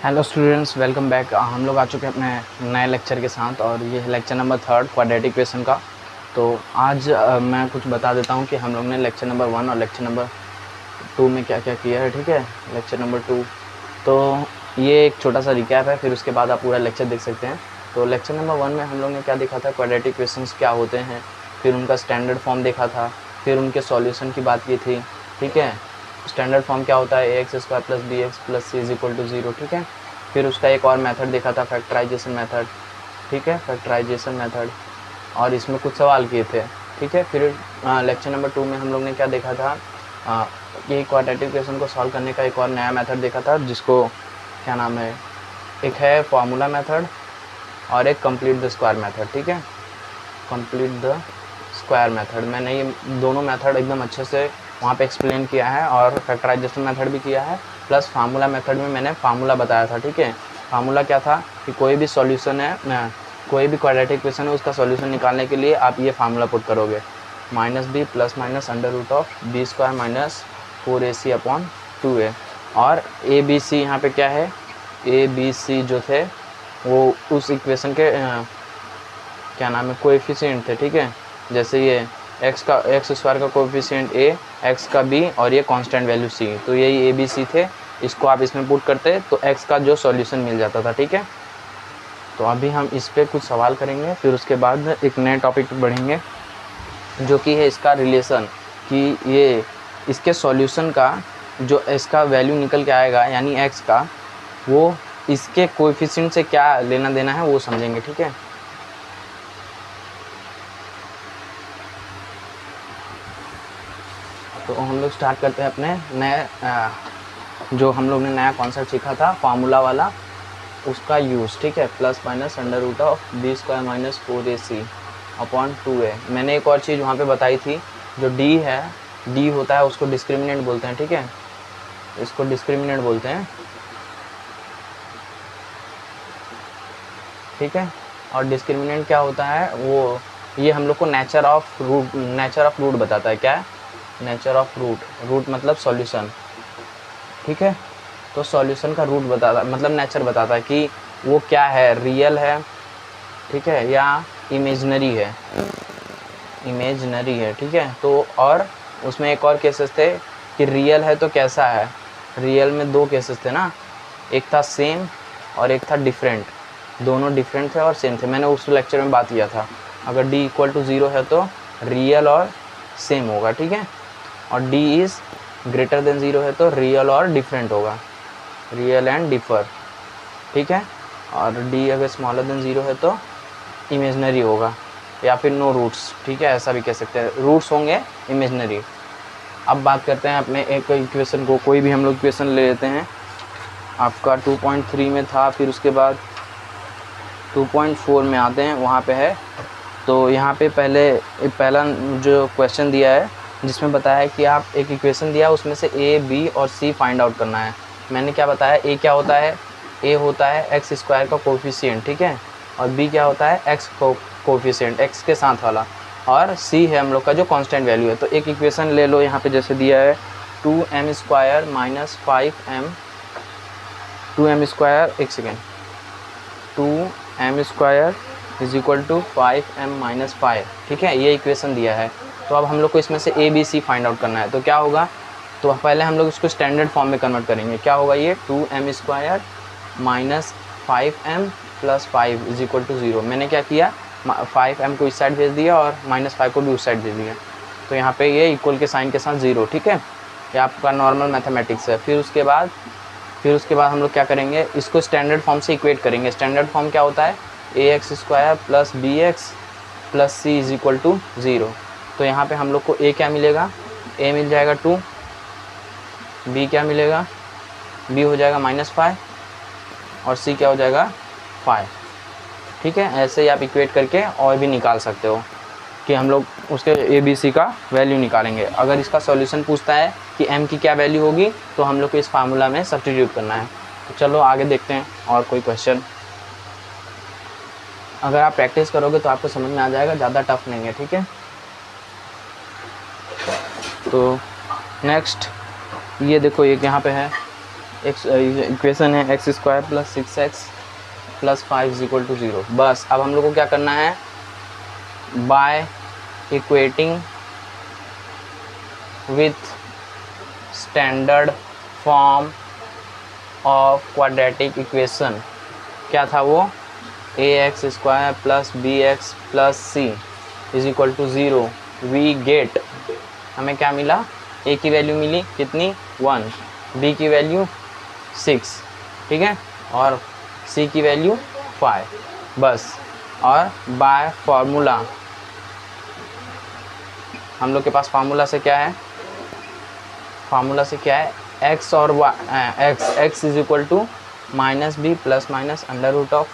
Hello students, welcome back. हम लोग आ चुके हैं अपने नए लेक्चर के साथ और ये है लेक्चर नंबर 3 क्वाड्रेटिक इक्वेशन का। तो आज मैं कुछ बता देता हूँ कि हम लोग ने लेक्चर नंबर 1 और लेक्चर नंबर 2 में क्या क्या किया है। ठीक है, लेक्चर नंबर 2 तो ये एक छोटा सा रिकैप है, फिर उसके बाद आप पूरा लेक्चर देख सकते हैं। तो लेक्चर नंबर 1 में हम लोग ने क्या देखा था, क्वाड्रेटिक इक्वेशंस क्या होते हैं, फिर उनका स्टैंडर्ड फॉर्म देखा था, फिर उनके सॉल्यूशन की बात की थी। ठीक है, स्टैंडर्ड फॉर्म क्या होता है, ax² + bx + c = 0। ठीक है, फिर उसका एक और मेथड देखा था, फैक्टराइजेशन मेथड। ठीक है, फैक्टराइजेशन मेथड, और इसमें कुछ सवाल किए थे। ठीक है, फिर लेक्चर नंबर 2 में हम लोग ने क्या देखा था, ये क्वाड्रेटिक इक्वेशन को सॉल्व करने का एक और नया मेथड देखा था, जिसको क्या नाम है, एक है फार्मूला मेथड और एक कंप्लीट द स्क्वायर मेथड। ठीक है, कंप्लीट द स्क्वायर मेथड, मैंने ये दोनों मेथड एकदम अच्छे से वहाँ पे एक्सप्लेन किया है, और फैक्टराइजेशन मेथड भी किया है, प्लस फार्मूला मेथड में मैंने फार्मूला बताया था। ठीक है, फार्मूला क्या था कि कोई भी सॉल्यूशन है, कोई भी क्वाड्रेटिक इक्वेशन है, उसका सॉल्यूशन निकालने के लिए आप ये फार्मूला पुट करोगे, -b ± (b² - 4ac/2a। और ए बी सी यहाँ पे क्या है, ए बी सी जो थे वो उस इक्वेशन के क्या नाम है, कोएफिशिएंट थे। ठीक है, जैसे ये x² का कोएफिशिएंट a, x का b और ये कांस्टेंट वैल्यू c, तो यही a b c थे। इसको आप इसमें पुट करते तो x का जो सॉल्यूशन मिल जाता था। ठीक है, तो अभी हम इस पे कुछ सवाल करेंगे, फिर उसके बाद एक नए टॉपिक पे बढ़ेंगे, जो कि है इसका रिलेशन, कि ये इसके सॉल्यूशन का जो इसका वैल्यू निकल के आएगा, यानी x का, वो इसके कोएफिशिएंट से क्या लेना देना है वो समझेंगे। ठीक है, तो हम लोग स्टार्ट करते हैं अपने नए जो हम लोग ने नया कॉन्सेप्ट सीखा था फार्मूला वाला, उसका यूज़। ठीक है, +−√b² - 4ac/2a। मैंने एक और चीज़ वहाँ पे बताई थी, जो d है, d होता है उसको डिस्क्रिमिनेंट बोलते हैं। ठीक है, इसको डिस्क्रिमिनेंट बोलते हैं। ठीक है, और डिस्क्रिमिनेंट क्या होता है, वो ये हम लोग को नेचर ऑफ रूट बताता है। क्या है, नेचर ऑफ रूट मतलब सॉल्यूशन। ठीक है, तो सॉल्यूशन का रूट बताता, मतलब नेचर बताता है कि वो क्या है, रियल है, ठीक है, या इमेजनरी है, ठीक है। तो और उसमें एक और केसेस थे कि रियल है तो कैसा है, रियल में दो केसेस थे ना, एक था सेम और एक था डिफरेंट। दोनों डिफरेंट थे और सेम थे, मैंने उस लेक्चर में बात किया था। अगर d = 0 है तो रियल और सेम होगा। ठीक है, और d इज़ ग्रेटर देन 0 है तो रियल और डिफरेंट होगा, रियल एंड डिफर। ठीक है, और d अगर स्मॉलर देन 0 है तो इमेजनरी होगा, या फिर नो रूट्स। ठीक है, ऐसा भी कह सकते हैं, रूट्स होंगे इमेजनरी। अब बात करते हैं अपने एक इक्वेशन को, कोई भी हम लोग इक्वेशन ले लेते हैं। आपका 2.3 में था, फिर उसके बाद 2.4 में आते हैं, वहाँ पे है। तो यहाँ पे पहला जो क्वेश्चन दिया है, जिसमें बताया है कि आप एक इक्वेशन दिया, उसमें से a, b और c फाइंड आउट करना है। मैंने क्या बताया, a क्या होता है, a होता है x² का कोफिशिएंट। ठीक है, और b क्या होता है, x कोफिशिएंट, x के साथ वाला, और c है हम लोग का जो कांस्टेंट वैल्यू है। तो एक इक्वेशन ले लो, यहाँ पे जैसे दिया है 2m² - 5m 2m², एक सेकेंड, 2m² = 5m - 5। ठीक है, ये इक्वेशन दिया है। तो अब हम लोग को इसमें से a b c find out करना है। तो क्या होगा, तो पहले हम लोग इसको स्टैंडर्ड फॉर्म में कन्वर्ट करेंगे। क्या होगा, ये 2m² - 5m + 5 = 0। मैंने क्या किया, 5m को इस साइड भेज दिया और -5 को भी उस साइड भेज दिया, तो यहाँ पे ये इक्वल के साइन के साथ 0। ठीक है, ये आपका नॉर्मल मैथमेटिक्स है। फिर उसके बाद हम लोग क्या करेंगे, इसको स्टैंडर्ड फॉर्म से इक्वेट करेंगे। स्टैंडर्ड फॉर्म क्या होता है, ax² + bx + c = 0। तो यहाँ पे हम लोग को a क्या मिलेगा, a मिल जाएगा 2, b क्या मिलेगा, b हो जाएगा -5, और c क्या हो जाएगा 5। ठीक है, ऐसे ही आप इक्वेट करके और भी निकाल सकते हो, कि हम लोग उसके a b c का वैल्यू निकालेंगे। अगर इसका सॉल्यूशन पूछता है कि m की क्या वैल्यू होगी, तो हम लोग को इस फार्मूला में सब्स्टिट्यूट करना है। तो चलो आगे देखते हैं और कोई क्वेश्चन। अगर आप प्रैक्टिस करोगे तो आपको समझ में आ जाएगा, ज़्यादा टफ नहीं है। ठीक है, तो नेक्स्ट ये देखो, एक यहाँ पे है इक्वेशन है X square plus 6x plus 5 is equal to 0। बस अब हम लोग को क्या करना है, by equating with standard form of quadratic equation, क्या था वो, ax square plus bx plus c is equal to 0, we get, हमें क्या मिला, a की वैल्यू मिली कितनी 1, b की वैल्यू 6, ठीक है, और c की वैल्यू 5, बस। और बाय फार्मूला, हम लोग के पास फार्मूला से क्या है, फार्मूला से क्या है, x और x is equal to minus B plus minus under root of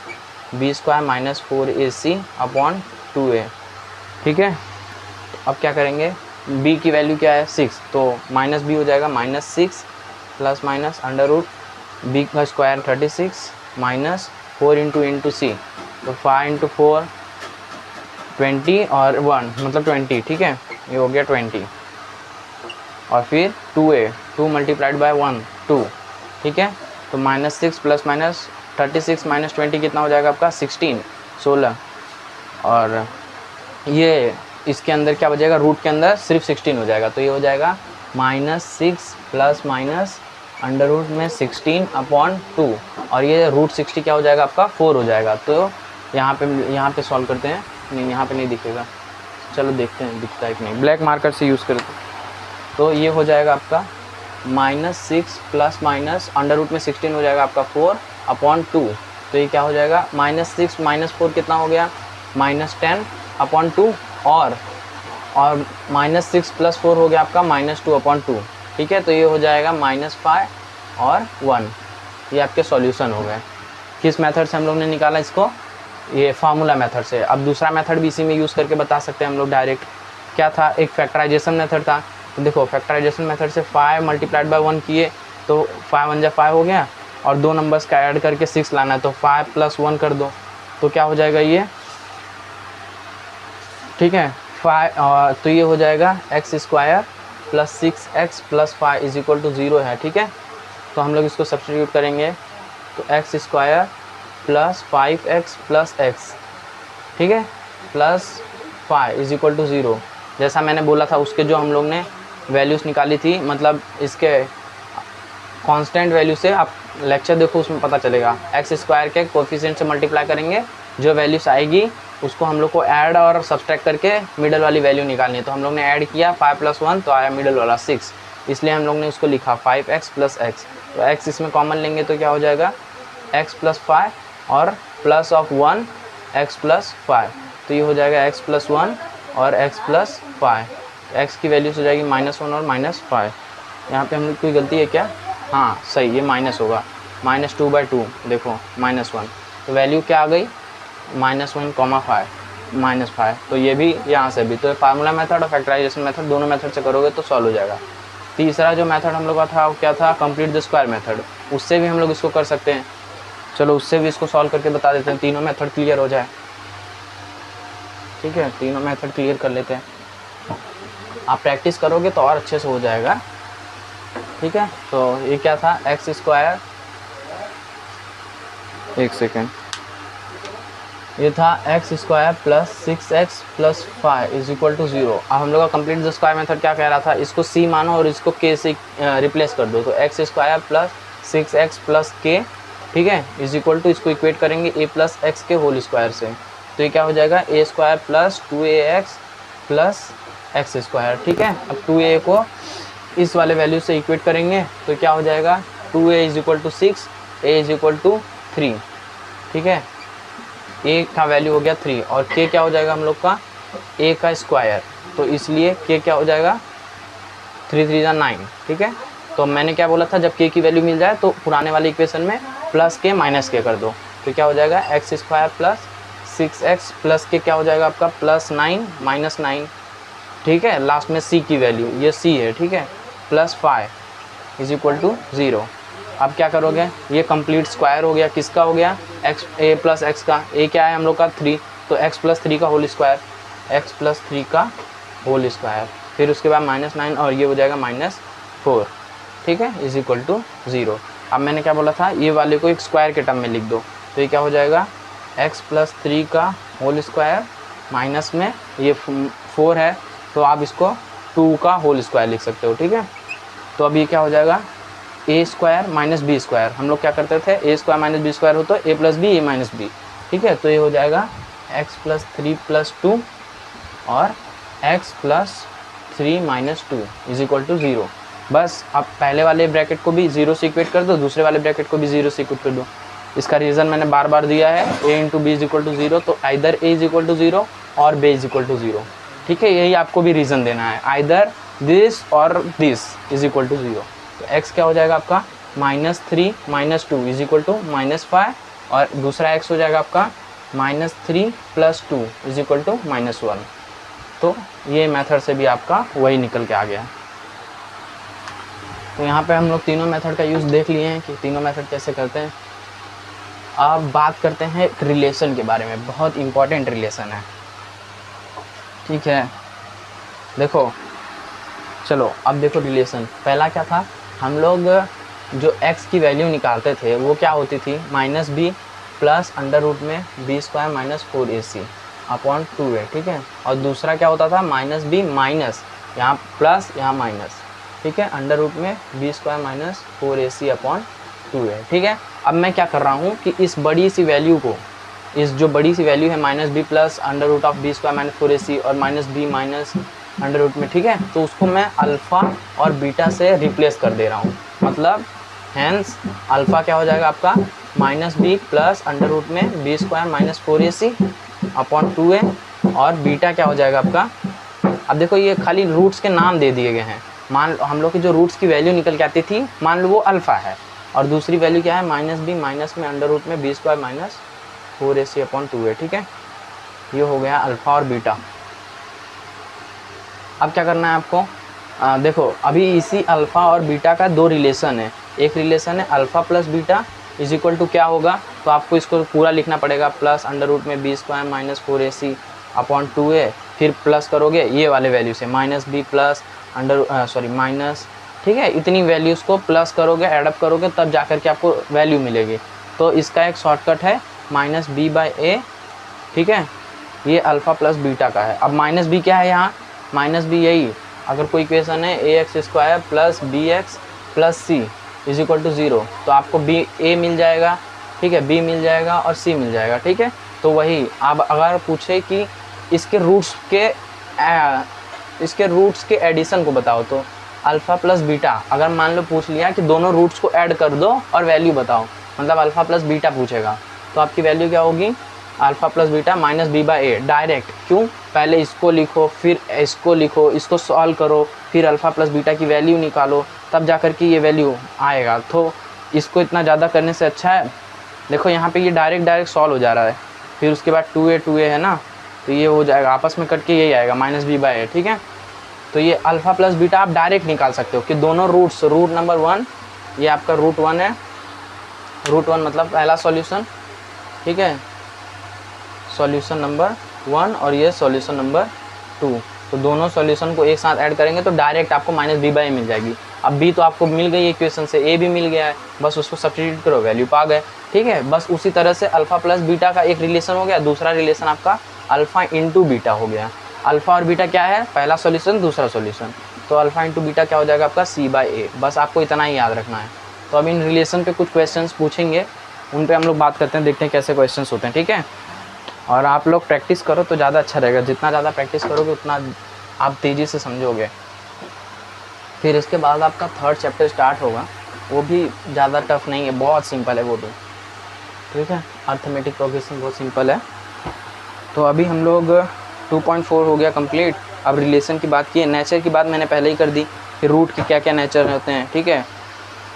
B square minus 4ac upon 2a, ठीक है। अब क्या करेंगे, b की वैल्यू क्या है 6, तो माइनस बी हो जाएगा -6 plus minus under root B का स्क्वायर 36 माइनस 4 इंटू सी, तो 5 इंटू 4 20 और 1 मतलब 20, ठीक है, ये हो गया 20, और फिर 2a 2 मल्टीप्लाइड बाय 1 2, ठीक है, तो -6 प्लस माइनस 36 माइनस 20 कितना हो जाएगा आपका 16, और ये इसके अंदर क्या बचेगा, रूट के अंदर सिर्फ 16 हो जाएगा, तो ये हो जाएगा -6 प्लस माइनस अंडर रूट में 16 अपॉन 2, और ये रूट 60 क्या हो जाएगा आपका 4 हो जाएगा। तो यहाँ पे सॉल्व करते हैं, नहीं यहाँ पे नहीं दिखेगा, चलो देखते हैं दिखता है कि नहीं, ब्लैक मार्कर से यूज़ करते हैं। तो ये हो जाएगा आपका -6 प्लस माइनस अंडर रूट में 16 हो जाएगा आपका 4 अपॉन 2, तो ये क्या हो जाएगा -6 माइनस 4 कितना हो गया -10 अपॉन 2, और -6 प्लस 4 हो गया आपका -2 अपॉन 2, ठीक है, तो ये हो जाएगा -5 और 1, ये आपके सॉल्यूशन हो गए। किस मेथड से हम लोग ने निकाला इसको, ये फार्मूला मेथड से। अब दूसरा मेथड भी इसी में यूज़ करके बता सकते हैं हम लोग डायरेक्ट, क्या था, एक फैक्टराइजेशन मेथड था। तो देखो फैक्टराइजेशन मेथड से 5 मल्टीप्लाइड बाय 1 किए तो 5 1 जा 5 हो गया, और दो नंबर्स का ऐड करके 6 लाना है, तो 5 प्लस 1 कर दो, तो क्या हो जाएगा ये, ठीक है, 5, तो ये हो जाएगा X square plus 6x plus 5 is equal to 0 है, ठीक है। तो हम लोग इसको सब्स्टिट्यूट करेंगे, तो x square plus 5x plus x, ठीक है, प्लस 5 इज इक्वल टू 0, जैसा मैंने बोला था उसके जो हम लोग ने वैल्यूज़ निकाली थी, मतलब इसके कांस्टेंट वैल्यू से, आप लेक्चर देखो उसमें पता चलेगा, एक्स स्क्वायर के कोफिशिएंट से मल्टीप्लाई करेंगे, जो वैल्यूज़ आएगी उसको हम लोग को ऐड और सब्सट्रैक्ट करके मिडल वाली वैल्यू निकालनी है। तो हम लोग ने ऐड किया 5 प्लस 1, तो आया मिडल वाला 6, इसलिए हम लोग ने उसको लिखा 5x प्लस x, तो x इसमें कॉमन लेंगे तो क्या हो जाएगा x प्लस 5 और प्लस ऑफ 1 x प्लस 5, तो ये हो जाएगा x प्लस 1 और x प्लस 5, x की वैल्यूज हो जाएगी -1 और -5। यहाँ पे हम लोग कोई गलती है क्या, हाँ सही, ये माइनस होगा, -2/2, देखो -1, तो वैल्यू क्या आ गई -1,5 -5, तो ये भी यहाँ से भी, तो फार्मूला मेथड और फैक्टराइजेशन मेथड दोनों मेथड से करोगे तो सॉल्व हो जाएगा। तीसरा जो मेथड हम लोग का था वो क्या था, कंप्लीट द स्क्वायर मेथड, उससे भी हम लोग इसको कर सकते हैं। चलो उससे भी इसको सॉल्व करके बता देते हैं, तीनों मेथड क्लियर हो जाए, ठीक है, तीनों मेथड क्लियर कर लेते हैं। आप प्रैक्टिस करोगे तो और अच्छे से हो जाएगा, ठीक है। तो ये क्या था, एक्स स्क्वायर, एक सेकेंड, ये था X square plus 6x plus 5 is equal to 0। अब हम लोग का कंप्लीट द स्क्वायर मेथड क्या कह रहा था, इसको c मानो और इसको k से रिप्लेस कर दो, तो x square plus 6x plus k, ठीक है, इज इक्वल टू, इसको इक्वेट करेंगे a प्लस एक्स के होल स्क्वायर से, तो ये क्या हो जाएगा a square plus 2ax plus x square, ठीक है। अब 2a को इस वाले वैल्यू से इक्वेट करेंगे तो क्या हो जाएगा 2a is equal to 6, a is equal to 3, ठीक है, a का वैल्यू हो गया 3, और k क्या हो जाएगा हम लोग का a का स्क्वायर, तो इसलिए k क्या हो जाएगा 3 3 जा 9, ठीक है। तो मैंने क्या बोला था, जब k की वैल्यू मिल जाए तो पुराने वाले इक्वेशन में प्लस k माइनस k कर दो, तो क्या हो जाएगा X square plus 6x plus k क्या हो जाएगा आपका प्लस 9 माइनस 9, ठीक है, लास्ट में c की वैल्यू, ये c है, ठीक है, प्लस 5 इज इक्वल टू 0। अब क्या करोगे, ये कंप्लीट स्क्वायर हो गया, किसका हो गया, एक्स a प्लस एक्स का, a क्या है हम लोग का 3, तो x प्लस 3 का होल स्क्वायर, x प्लस 3 का होल स्क्वायर, फिर उसके बाद -9 और ये हो जाएगा -4, ठीक है, इज इक्वल टू 0। अब मैंने क्या बोला था, ये वाले को एक स्क्वायर के टर्म में लिख दो, तो ये क्या हो जाएगा x+3 का होल स्क्वायर माइनस में ये 4 है तो आप इसको 2 का होल स्क्वायर लिख सकते हो, ठीक है। तो अब ये क्या हो जाएगा a square minus B square, हम लोग क्या करते थे a square minus B square हो तो a plus B a minus B, ठीक है। तो ये हो जाएगा x+3 + 2 और x+3 - 2 = 0। बस अब पहले वाले ब्रैकेट को भी 0 से इक्वेट कर दो, दूसरे वाले ब्रैकेट को भी 0 से इक्वेट कर दो। इसका रीज़न मैंने बार बार दिया है, a × b = 0, तो आइदर a = 0 और b = 0, ठीक है। यही आपको भी रीज़न देना है, आइदर दिस और दिस = 0। तो x क्या हो जाएगा आपका -3 - 2 = -5 और दूसरा x हो जाएगा आपका -3 + 2 = -1। तो ये मेथड से भी आपका वही निकल के आ गया। तो यहाँ पे हम लोग तीनों मेथड का यूज़ देख लिए हैं कि तीनों मेथड कैसे करते हैं। अब बात करते हैं रिलेशन के बारे में, बहुत इम्पॉर्टेंट रिलेशन है, ठीक है। देखो चलो अब देखो रिलेशन पहला क्या था, हम लोग जो x की वैल्यू निकालते थे वो क्या होती थी -b + √b² - 4ac/2a, ठीक है। और दूसरा क्या होता था -b माइनस यहाँ प्लस यहाँ माइनस, ठीक है, √b² - 4ac/2a, ठीक है। अब मैं क्या कर रहा हूँ कि इस बड़ी सी वैल्यू को, इस जो बड़ी सी वैल्यू है -b + √b² - 4ac और -b माइनस √ में, ठीक है, तो उसको मैं अल्फ़ा और बीटा से रिप्लेस कर दे रहा हूँ। मतलब हैंस अल्फ़ा क्या हो जाएगा आपका -b + √b² - 4ac/2a और बीटा क्या हो जाएगा आपका, अब देखो ये खाली रूट्स के नाम दे दिए गए हैं। मान लो हम लोग की जो रूट्स की वैल्यू निकल के आती थी, मान लो वो अल्फ़ा है और दूसरी वैल्यू क्या है -b माइनस में √b² - 4ac/2a, ठीक है। ये हो गया अल्फ़ा और बीटा। अब क्या करना है आपको, देखो अभी इसी अल्फ़ा और बीटा का दो रिलेशन है। एक रिलेशन है अल्फ़ा प्लस बीटा = क्या होगा, तो आपको इसको पूरा लिखना पड़ेगा प्लस √b² - 4ac/2a, फिर प्लस करोगे ये वाले वैल्यू से -b प्लस माइनस, ठीक है, इतनी वैल्यूज़ को प्लस करोगे, एडअप करोगे, तब जाकर के आपको वैल्यू मिलेगी। तो इसका एक शॉर्टकट है -b/a, ठीक है, ये अल्फ़ा प्लस बीटा का है। अब -b क्या है यहाँ, -b यही, अगर कोई इक्वेशन है ax² + bx + c = 0, तो आपको a मिल जाएगा, ठीक है, b मिल जाएगा और c मिल जाएगा, ठीक है। तो वही अब अगर पूछे कि इसके रूट्स के एडिशन को बताओ, तो अल्फ़ा प्लस बीटा, अगर मान लो पूछ लिया कि दोनों रूट्स को ऐड कर दो और वैल्यू बताओ, मतलब अल्फ़ा प्लस बीटा पूछेगा, तो आपकी वैल्यू क्या होगी alpha plus beta -b/a direct. क्यों, पहले इसको लिखो, फिर इसको लिखो, इसको सॉल्व करो, फिर अल्फ़ा प्लस बीटा की वैल्यू निकालो, तब जाकर के ये वैल्यू आएगा। तो इसको इतना ज़्यादा करने से अच्छा है, देखो यहाँ पे ये डायरेक्ट सॉल्व हो जा रहा है, फिर उसके बाद 2a है ना, तो ये हो जाएगा आपस में कट के यही आएगा -b/a, ठीक है। तो ये अल्फ़ा प्लस बीटा आप डायरेक्ट निकाल सकते हो कि दोनों रूट्स, रूट नंबर 1 ये आपका रूट 1 है, रूट 1 मतलब पहला सॉल्यूशन, ठीक है, सॉल्यूशन नंबर 1 और ये सॉल्यूशन नंबर 2, तो दोनों सॉल्यूशन को एक साथ ऐड करेंगे तो डायरेक्ट आपको -b/a मिल जाएगी। अब b तो आपको मिल गई इक्वेशन से, a भी मिल गया है, बस उसको सब्स्टिट्यूट करो, वैल्यू पा गए, ठीक है। बस उसी तरह से अल्फ़ा प्लस बीटा का एक रिलेशन हो गया, दूसरा रिलेशन आपका अल्फ़ा × बीटा हो गया। अल्फ़ा और बीटा क्या है, पहला सॉल्यूशन दूसरा सॉल्यूशन, तो अल्फ़ा × बीटा क्या हो जाएगा आपका c/a, बस आपको इतना ही याद रखना है। तो अब इन रिलेशन पे कुछ क्वेश्चंस पूछेंगे, उन पे हम लोग बात करते हैं, देखते हैं कैसे क्वेश्चंस होते हैं, ठीक है। और आप लोग प्रैक्टिस करो तो ज़्यादा अच्छा रहेगा, जितना ज़्यादा प्रैक्टिस करोगे उतना आप तेज़ी से समझोगे। फिर इसके बाद आपका 3rd चैप्टर स्टार्ट होगा, वो भी ज़्यादा टफ नहीं है, बहुत सिंपल है वो भी, ठीक है। अर्थमेटिक प्रोग्रेशन बहुत सिंपल है। तो अभी हम लोग 2.4 हो गया कंप्लीट। अब रिलेशन की बात की है, नेचर की बात मैंने पहले ही कर दी कि रूट के क्या क्या नेचर होते हैं, ठीक है,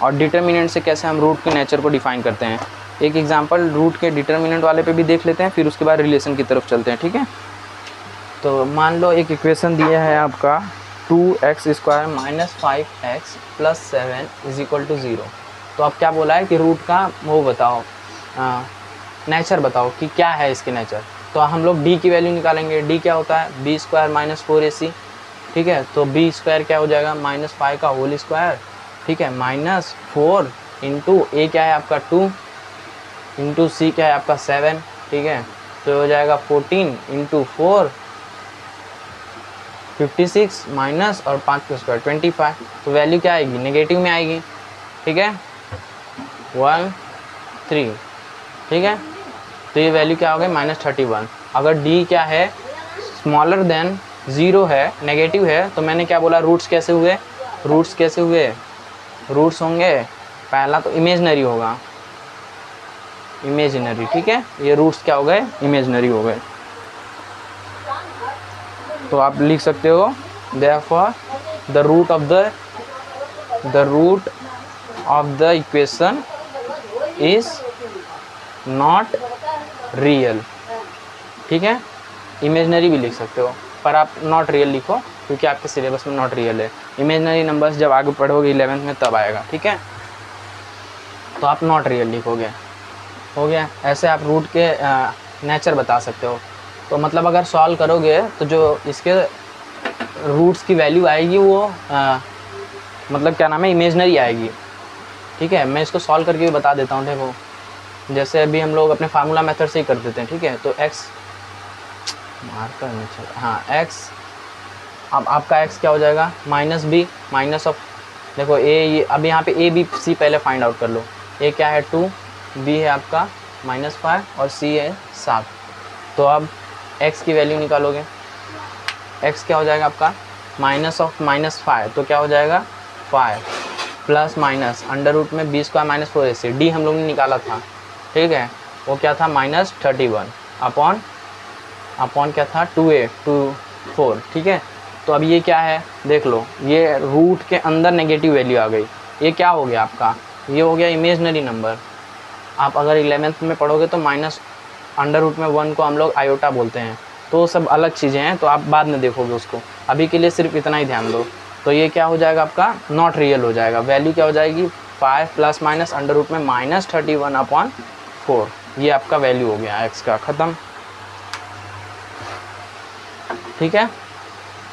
और डिटर्मिनेंट से कैसे हम रूट के नेचर को डिफाइन करते हैं। एक एग्जांपल रूट के डिटर्मिनेंट वाले पे भी देख लेते हैं, फिर उसके बाद रिलेशन की तरफ चलते हैं, ठीक है। तो मान लो एक इक्वेशन दिया है आपका 2x² - 5x + 7 = 0। तो अब क्या बोला है कि रूट का वो बताओ, नेचर बताओ कि क्या है इसके नेचर। तो हम लोग d की वैल्यू निकालेंगे, d क्या होता है b² - 4ac, ठीक है। तो b² क्या हो जाएगा -5 का होल स्क्वायर, ठीक है, -4 इंटू ए क्या है आपका 2 इंटू सी क्या है आपका 7, ठीक है। तो हो जाएगा 14 इंटू 4 56 माइनस और 5 का स्क्वायर 25। तो वैल्यू क्या आएगी, नेगेटिव में आएगी, ठीक है, 1 3, ठीक है। तो ये वैल्यू क्या हो गई -31। अगर डी क्या है स्मॉलर देन 0 है, नेगेटिव है, तो मैंने क्या बोला, रूट्स कैसे हुए, रूट्स कैसे हुए, रूट्स होंगे पहला तो इमेजनरी होगा, इमेजिनरी, ठीक है। ये रूट्स क्या हो गए, इमेजनरी हो गए। तो आप लिख सकते हो therefore the root of the equation is not real, ठीक है। इमेजनरी भी लिख सकते हो, पर आप नॉट रियल लिखो क्योंकि आपके सिलेबस में नॉट रियल है। इमेजनरी नंबर्स जब आगे पढ़ोगे 11th में तब आएगा, ठीक है। तो आप नॉट रियल लिखोगे, हो गया। ऐसे आप रूट के नेचर बता सकते हो। तो मतलब अगर सॉल्व करोगे तो जो इसके रूट्स की वैल्यू आएगी वो मतलब क्या नाम है, इमेजनरी आएगी, ठीक है। मैं इसको सॉल्व करके भी बता देता हूँ। देखो जैसे अभी हम लोग अपने फार्मूला मेथड से ही कर देते हैं, ठीक है। तो x मार्कर नेचर, हाँ x, अब आपका x क्या हो जाएगा, -b माइनस ऑफ, देखो a, अब यहाँ पे a b c पहले फाइंड आउट कर लो। a क्या है 2, b है आपका -5 और c है 7। तो अब x की वैल्यू निकालोगे, x क्या हो जाएगा आपका माइनस ऑफ -5, तो क्या हो जाएगा 5 प्लस माइनस अंडर रूट में b² -4ac, d हम लोग ने निकाला था, ठीक है। वो क्या था -31 अपॉन क्या था 2a/4, ठीक है। तो अब ये क्या है, देख लो, ये रूट के अंदर नेगेटिव वैल्यू आ गई। ये क्या हो गया आपका, ये हो गया इमेजनरी नंबर। आप अगर 11th में पढ़ोगे तो माइनस अंडर रूट में 1 को हम लोग आयोटा बोलते हैं, तो सब अलग चीज़ें हैं, तो आप बाद में देखोगे उसको। अभी के लिए सिर्फ इतना ही ध्यान दो। तो ये क्या हो जाएगा आपका, नॉट रियल हो जाएगा। वैल्यू क्या हो जाएगी 5 प्लस माइनस अंडर रूट में -31/4, ये आपका वैल्यू हो गया x का, ख़त्म, ठीक है।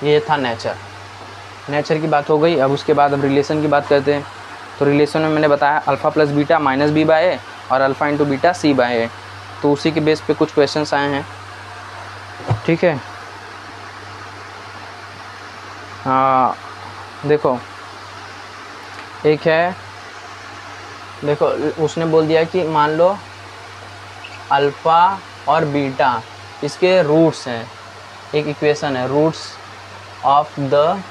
ये था नेचर की बात हो गई। अब उसके बाद अब रिलेशन की बात करते हैं। तो रिलेशन में मैंने बताया अल्फ़ा प्लस बीटा -b/a और अल्फ़ा इंटू बीटा c/a। तो उसी के बेस पे कुछ क्वेश्चंस आए हैं, ठीक है। हाँ देखो, एक है, देखो उसने बोल दिया कि मान लो अल्फ़ा और बीटा इसके रूट्स हैं। एक इक्वेशन है, roots of the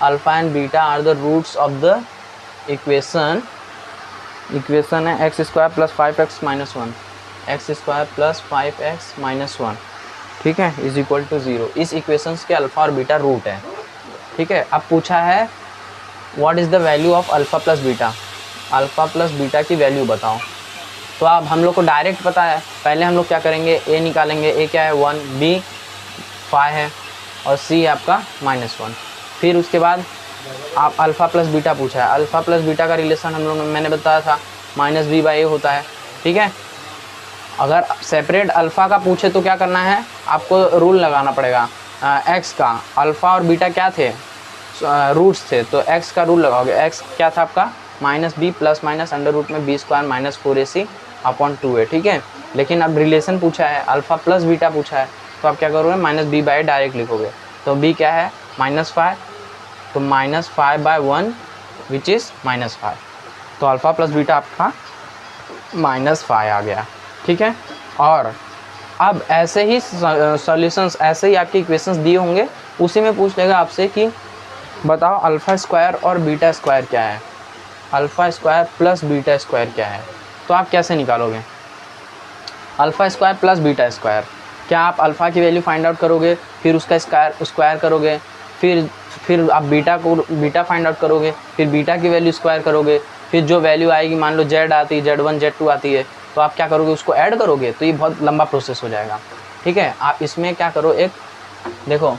alpha and beta are the roots of the equation है x² + 5x - 1, x² + 5x - 1, ठीक है, इज इक्वल टू 0। इस इक्वेशंस के अल्फ़ा और बीटा रूट है, ठीक है। अब पूछा है what is the value of alpha plus beta, alpha plus beta की वैल्यू बताओ। तो अब हम लोग को डायरेक्ट पता है, पहले हम लोग क्या करेंगे, a निकालेंगे। a क्या है 1, b 5 है और c है आपका -1। फिर उसके बाद आप अल्फ़ा प्लस बीटा पूछा है। अल्फ़ा प्लस बीटा का रिलेशन हम लोग मैंने बताया था -b/a होता है, ठीक है। अगर सेपरेट अल्फ़ा का पूछे तो क्या करना है, आपको रूल लगाना पड़ेगा x का। अल्फ़ा और बीटा क्या थे, रूट्स थे, तो x का रूल लगाओगे। x क्या था आपका -b plus minus under root में b² -4ac/2a, ठीक है। लेकिन अब रिलेशन पूछा है, अल्फ़ा प्लस बीटा पूछा है, तो आप क्या करोगे -b/a डायरेक्ट लिखोगे। तो b क्या है -5, तो -5/1 विच इज़ -5। तो अल्फ़ा प्लस बीटा आपका -5 आ गया, ठीक है। और अब ऐसे ही सॉल्यूशंस, ऐसे ही आपके इक्वेशंस दिए होंगे, उसी में पूछ लेगा आपसे कि बताओ अल्फ़ा स्क्वायर और बीटा स्क्वायर क्या है, alpha square plus beta square क्या है। तो आप कैसे निकालोगे alpha square plus beta square, क्या आप अल्फ़ा की वैल्यू फाइंड आउट करोगे, फिर उसका स्क्वायर करोगे, फिर आप बीटा फाइंड आउट करोगे, फिर बीटा की वैल्यू स्क्वायर करोगे, फिर जो वैल्यू आएगी, मान लो z आती है, z1 z2 आती है, तो आप क्या करोगे, उसको ऐड करोगे। तो ये बहुत लंबा प्रोसेस हो जाएगा, ठीक है। आप इसमें क्या करो, एक देखो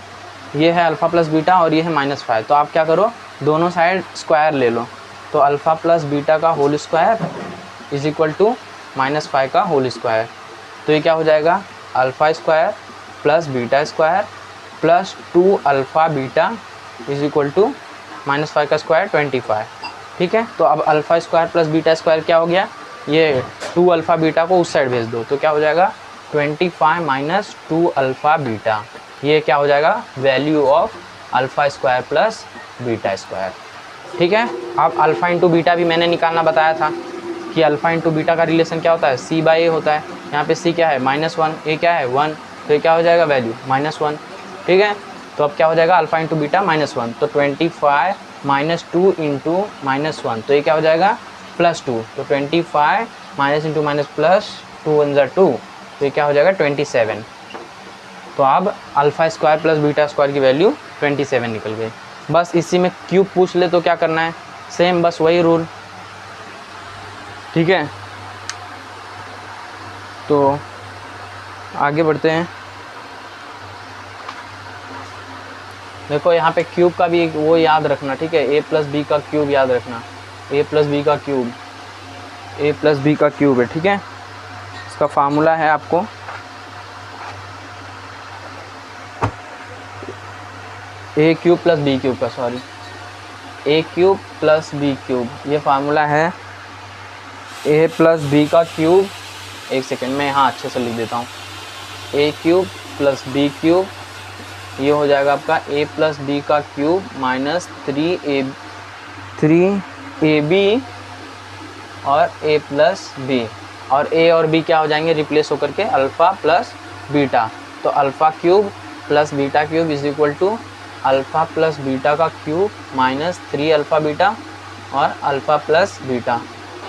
ये है अल्फ़ा प्लस बीटा और ये है -5, तो आप क्या करो, दोनों साइड स्क्वायर ले लो। तो अल्फ़ा प्लस बीटा का whole square is equal to -5 का होल स्क्वायर। तो ये क्या हो जाएगा, alpha square plus beta square plus 2 alpha beta is equal to -5 का स्क्वायर 25। ठीक है। तो अब alpha square plus beta square क्या हो गया, ये 2 अल्फ़ा बीटा को उस साइड भेज दो तो क्या हो जाएगा 25 माइनस 2 अल्फ़ा बीटा, ये क्या हो जाएगा value of alpha square plus beta square. ठीक है। अब अल्फ़ा इंटू बीटा भी मैंने निकालना बताया था कि अल्फ़ा इंटू बीटा का रिलेशन क्या होता है, सी बाई ए होता है। यहाँ पे सी क्या है -1, ए क्या है 1, तो ये क्या हो जाएगा वैल्यू -1। ठीक है। तो अब क्या हो जाएगा अल्फ़ा इंटू बीटा -1, तो 25 माइनस 2 इंटू -1, तो ये क्या हो जाएगा +2, तो 25 माइनस इंटू माइनस प्लस 2 1 ज़ा 2, तो ये क्या हो जाएगा 27। तो अब alpha square plus beta square की वैल्यू 27 निकल गई। बस इसी में क्यूब पूछ ले तो क्या करना है, सेम बस वही रूल। ठीक है। तो आगे बढ़ते हैं। देखो यहाँ पे क्यूब का भी वो याद रखना, ठीक है, a प्लस बी का क्यूब याद रखना, a प्लस बी का क्यूब, a प्लस बी का क्यूब है। ठीक है। इसका फार्मूला है आपको a cube plus B cube का, sorry a cube plus B cube, ये फार्मूला है a प्लस बी का क्यूब। एक सेकेंड में यहाँ अच्छे से लिख देता हूँ, a cube plus B cube, ये हो जाएगा आपका a प्लस बी का क्यूब माइनस 3ab और a प्लस बी, और a और b क्या हो जाएंगे रिप्लेस होकर के अल्फ़ा प्लस बीटा, तो alpha cube plus beta cube is equal to alpha plus beta का क्यूब माइनस 3 अल्फ़ा बीटा और अल्फ़ा प्लस बीटा,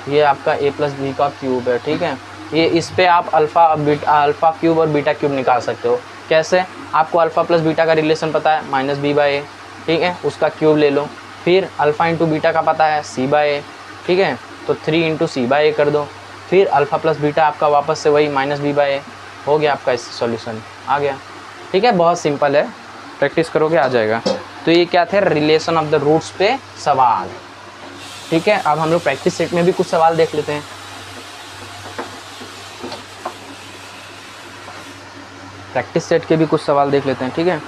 ये आपका a प्लस बी का क्यूब है। ठीक है। ये इस पे आप अल्फ़ा क्यूब और बीटा क्यूब निकाल सकते हो। कैसे, आपको अल्फ़ा प्लस बीटा का रिलेशन पता है -b/a, ठीक है, उसका क्यूब ले लो। फिर अल्फ़ा इंटू बीटा का पता है c/a, ठीक है, तो 3 इंटू c/a कर दो। फिर अल्फ़ा प्लस बीटा आपका वापस से वही -b/a, हो गया आपका इस सॉल्यूशन आ गया। ठीक है, बहुत सिंपल है, प्रैक्टिस करोगे आ जाएगा। तो ये क्या थे, रिलेशन ऑफ द रूट्स पे सवाल। ठीक है। अब हम लोग प्रैक्टिस सेट में भी कुछ सवाल देख लेते हैं। प्रैक्टिस सेट के भी कुछ सवाल देख लेते हैं। ठीक है।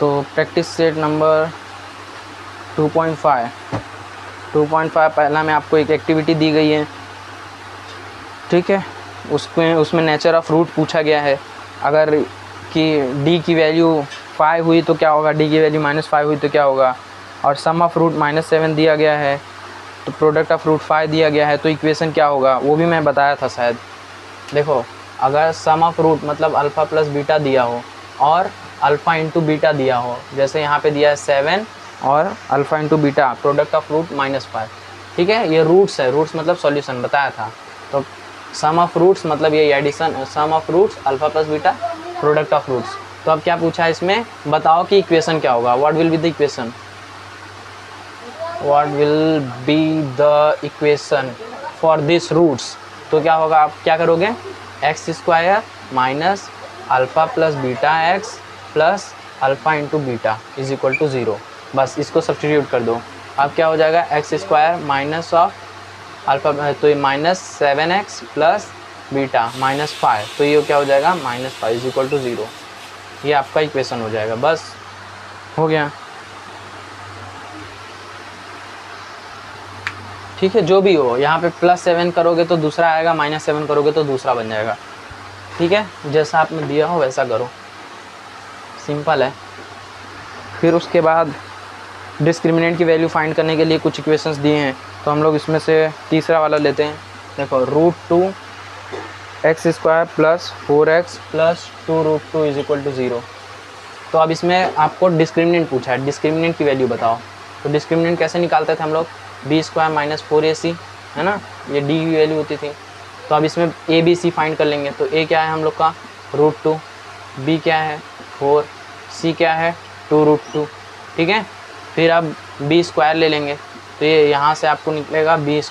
तो प्रैक्टिस सेट नंबर 2.5 पहला में आपको एक एक्टिविटी दी गई है। ठीक है। उसमें नेचर ऑफ रूट पूछा गया है। अगर कि d की वैल्यू 5 हुई तो क्या होगा, d की वैल्यू -5 हुई तो क्या होगा, और सम ऑफ रूट -7 दिया गया है, तो प्रोडक्ट ऑफ रूट 5 दिया गया है, तो इक्वेशन क्या होगा वो भी मैं बताया था शायद। देखो, अगर सम ऑफ रूट मतलब अल्फ़ा प्लस बीटा दिया हो और अल्फ़ा इंटू बीटा दिया हो, जैसे यहाँ पे दिया है 7 और alpha into beta product of root -5, ठीक है, ये रूट्स है, रूट्स मतलब सॉल्यूशन बताया था। तो सम ऑफ रूट्स मतलब ये addition, sum of roots alpha plus beta product of roots. तो अब क्या पूछा है इसमें, बताओ कि इक्वेशन क्या होगा, what will be the equation, what will be the equation for this roots. तो क्या होगा, आप क्या करोगे, X square minus alpha plus beta X plus alpha into beta is equal to 0, बस इसको सब्स्टिट्यूट कर दो। अब क्या हो जाएगा, X square minus of alpha, तो ये -7x प्लस बीटा -5, तो ये क्या हो जाएगा -5 इज इक्वल टू 0, ये आपका इक्वेशन हो जाएगा। बस हो गया। ठीक है, जो भी हो, यहाँ पे +7 करोगे तो दूसरा आएगा, -7 करोगे तो दूसरा बन जाएगा। ठीक है, जैसा आपने दिया हो वैसा करो, सिंपल है। फिर उसके बाद डिस्क्रिमिनेंट की वैल्यू फाइंड करने के लिए कुछ इक्वेशंस दिए हैं, तो हम लोग इसमें से तीसरा वाला लेते हैं। देखो, √2x² plus 4x plus 2√2 is equal to 0। तो अब इसमें आपको डिस्क्रिमिनेंट पूछा है, डिस्क्रिमिनेंट की वैल्यू बताओ। तो डिस्क्रिमिनेंट कैसे निकालते थे हम लोग, b² माइनस 4ac, है ना, ये d की वैल्यू होती थी। तो अब इसमें a b c फाइंड कर लेंगे। तो a क्या है हम लोग का √2, b क्या है 4, c क्या है 2√2। ठीक है, फिर अब b² ले लेंगे, तो ये यहाँ से आपको निकलेगा b²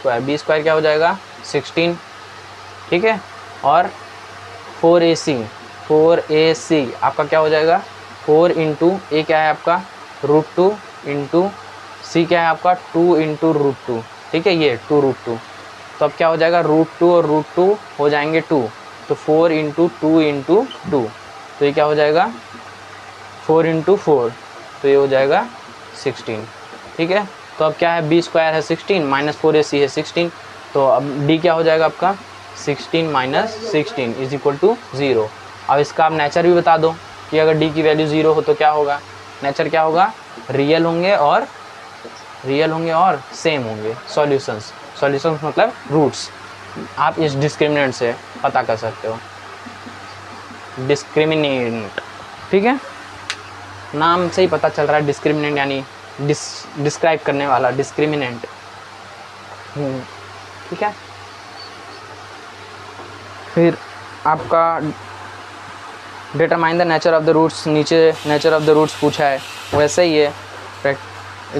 क्या हो जाएगा 16। ठीक है, और 4ac आपका क्या हो जाएगा 4 इंटू a क्या है आपका √2 इंटू c क्या है आपका 2 इंटू √2। ठीक है, ये 2√2। तो अब क्या हो जाएगा, √2 और √2 हो जाएंगे 2, तो 4 इंटू 2 इंटू 2, तो ये क्या हो जाएगा 4 इंटू 4, तो ये हो जाएगा 16। ठीक है, तो अब क्या है, बी स्क्वायर है 16 माइनस 4ac है 16, तो अब डी क्या हो जाएगा आपका 16 माइनस 16 इज इक्वल टू 0। अब इसका आप नेचर भी बता दो कि अगर डी की वैल्यू 0 हो तो क्या होगा, नेचर क्या होगा, रियल होंगे और सेम होंगे। सॉल्यूशंस मतलब रूट्स, आप इस डिस्क्रिमिनेंट से पता कर सकते हो, डिस्क्रिमिनेंट, ठीक है, नाम से ही पता चल रहा है डिस्क्रिमिनेंट यानी डिस्क्राइब करने वाला, डिस्क्रिमिनेंट, ठीक है। फिर आपका determine the nature of the roots, नीचे नेचर ऑफ द रूट्स पूछा है, वैसे ही है,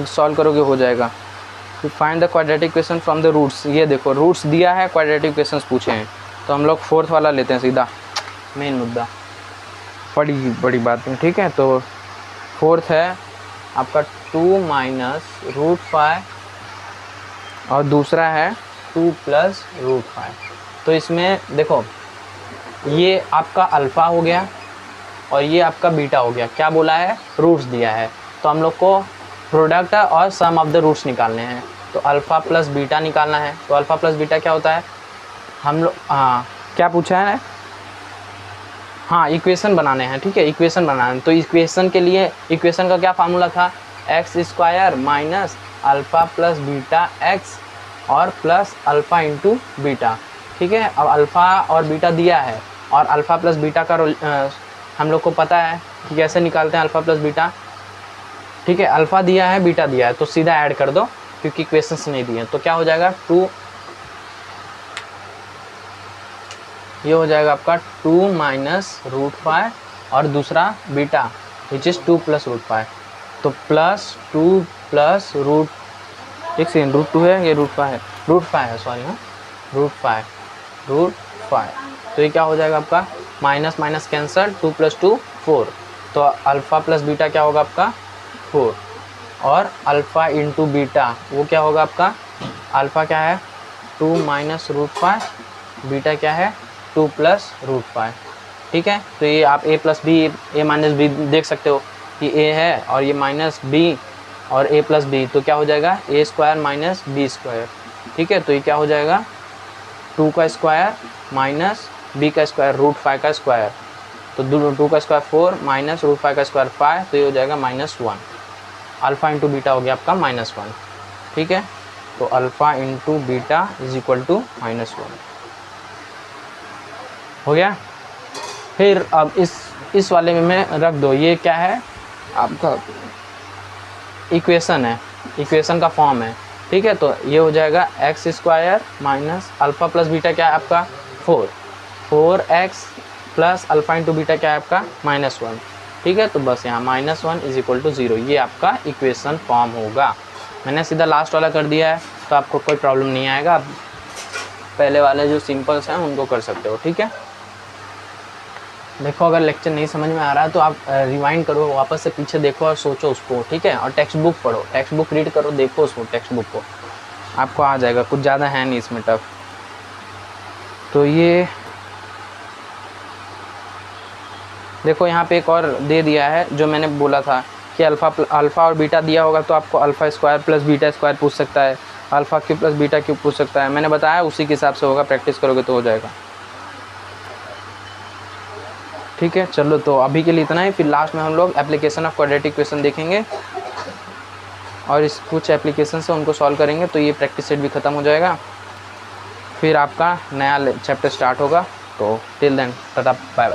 सॉल्व करोगे हो जाएगा। फिर find the quadratic equation from the roots, ये देखो रूट्स दिया है, क्वाड्रेटिक इक्वेशंस पूछे हैं, तो हम लोग फोर्थ वाला लेते हैं सीधा, मेन मुद्दा, बड़ी बात है, ठीक है। तो फोर्थ है आपका 2 माइनस रूट 5 और दूसरा है 2 प्लस रूट 5। तो इसमें देखो ये आपका अल्फ़ा हो गया और ये आपका बीटा हो गया, क्या बोला है, रूट्स दिया है, तो हम लोग को प्रोडक्ट और सम ऑफ द रूट्स निकालने हैं। तो अल्फ़ा प्लस बीटा निकालना है, तो अल्फ़ा प्लस बीटा क्या होता है, हम लोग क्या पूछा है, हाँ इक्वेशन बनाने हैं, ठीक है, इक्वेशन बनाना है। तो इक्वेशन के लिए इक्वेशन का क्या फार्मूला था, X square minus alpha plus beta x और प्लस अल्फ़ा इंटू बीटा, ठीक है। अब अल्फ़ा और बीटा दिया है और अल्फ़ा प्लस बीटा का हम लोग को पता है कि कैसे निकालते हैं अल्फ़ा प्लस बीटा, ठीक है। अल्फ़ा दिया है, बीटा दिया है, तो सीधा ऐड कर दो क्योंकि इक्वेशंस नहीं दिए, तो क्या हो जाएगा 2, ये हो जाएगा आपका 2 माइनस रूट 5 और दूसरा beta which is 2 plus root 5, तो प्लस 2 प्लस रूट, एक सेकेंड, रूट 2 है, ये रूट 5 है, रूट 5 है, सॉरी, हाँ रूट 5, तो ये क्या हो जाएगा आपका माइनस माइनस कैंसल, 2 प्लस 2 4, तो अल्फ़ा प्लस बीटा क्या होगा आपका 4 और अल्फ़ा इंटू बीटा वो क्या होगा आपका, अल्फ़ा क्या है 2 माइनस रूट 5, बीटा क्या है 2 प्लस रूट 5, ठीक है। तो ये आप a plus B, A minus B देख सकते हो कि a है और ये माइनस b और a प्लस बी, तो क्या हो जाएगा a square minus B square, ठीक है। तो ये क्या हो जाएगा 2 का स्क्वायर माइनस b का स्क्वायर रूट 5 का स्क्वायर, तो 2 का स्क्वायर 4 माइनस रूट 5 का स्क्वायर 5, तो ये हो जाएगा -1, अल्फ़ा इंटू बीटा हो गया आपका -1, ठीक है। तो alpha into beta is equal to -1 हो गया। फिर अब इस वाले में रख दो, ये क्या है आपका इक्वेशन है, इक्वेशन का फॉर्म है, ठीक है। तो ये हो जाएगा X square minus alpha plus beta क्या है आपका 4x plus alpha into beta क्या है आपका -1, ठीक है। तो बस यहाँ -1 इज इक्वल टू 0, ये आपका इक्वेशन फॉर्म होगा। मैंने सीधा लास्ट वाला कर दिया है तो आपको कोई प्रॉब्लम नहीं आएगा, आप पहले वाले जो सिंपल्स हैं उनको कर सकते हो, ठीक है। देखो अगर लेक्चर नहीं समझ में आ रहा है तो आप रिवाइंड करो, वापस से पीछे देखो और सोचो उसको, ठीक है। और टेक्स्ट बुक पढ़ो, टेक्स्ट बुक रीड करो, देखो उसको, टेक्स्ट बुक को, आपको आ जाएगा, कुछ ज़्यादा है नहीं इसमें टफ। तो ये देखो यहाँ पे एक और दे दिया है, जो मैंने बोला था कि अल्फ़ा और बीटा दिया होगा तो आपको alpha square plus beta square पूछ सकता है, alpha cube plus beta cube पूछ सकता है, मैंने बताया उसी के हिसाब से होगा, प्रैक्टिस करोगे तो हो जाएगा, ठीक है। चलो तो अभी के लिए इतना ही, फिर लास्ट में हम लोग एप्लीकेशन ऑफ क्वाड्रेटिक इक्वेशन देखेंगे और इस कुछ एप्लीकेशन से उनको सॉल्व करेंगे, तो ये प्रैक्टिस सेट भी ख़त्म हो जाएगा, फिर आपका नया चैप्टर स्टार्ट होगा। तो till then tata bye bye.